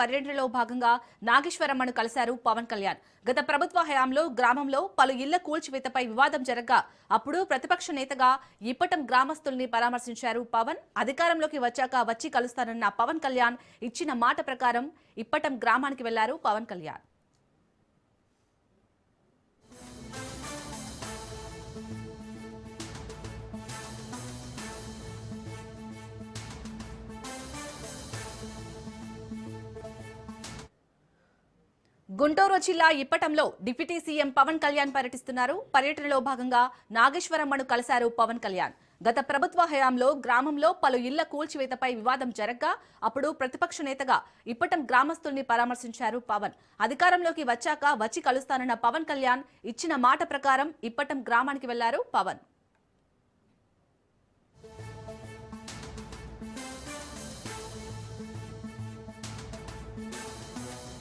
పర్యటనలో భాగంగా నాగేశ్వరమ్మను కలిశారు పవన్ కళ్యాణ్. గత ప్రభుత్వ హయాంలో గ్రామంలో పలు ఇళ్ల కూల్చివేతపై వివాదం జరగ్గా అప్పుడు ప్రతిపక్ష నేతగా ఇప్పటం గ్రామస్తుల్ని పరామర్శించారు పవన్. అధికారంలోకి వచ్చాక వచ్చి కలుస్తానన్న పవన్ కళ్యాణ్ ఇచ్చిన మాట ప్రకారం ఇప్పటం గ్రామానికి వెళ్లారు పవన్ కళ్యాణ్. గుంటూరు జిల్లా ఇప్పటంలో డిప్యూటీ సీఎం పవన్ కళ్యాణ్ పర్యటిస్తున్నారు. పర్యటనలో భాగంగా నాగేశ్వరమ్మను కలిశారు పవన్ కళ్యాణ్. గత ప్రభుత్వ హయాంలో గ్రామంలో పలు ఇళ్ల కూల్చివేతపై వివాదం జరగ్గా అప్పుడు ప్రతిపక్ష నేతగా ఇప్పటం గ్రామస్తుల్ని పరామర్శించారు పవన్. అధికారంలోకి వచ్చాక వచ్చి కలుస్తానన్న పవన్ కళ్యాణ్ ఇచ్చిన మాట ప్రకారం ఇప్పటం గ్రామానికి వెళ్లారు పవన్.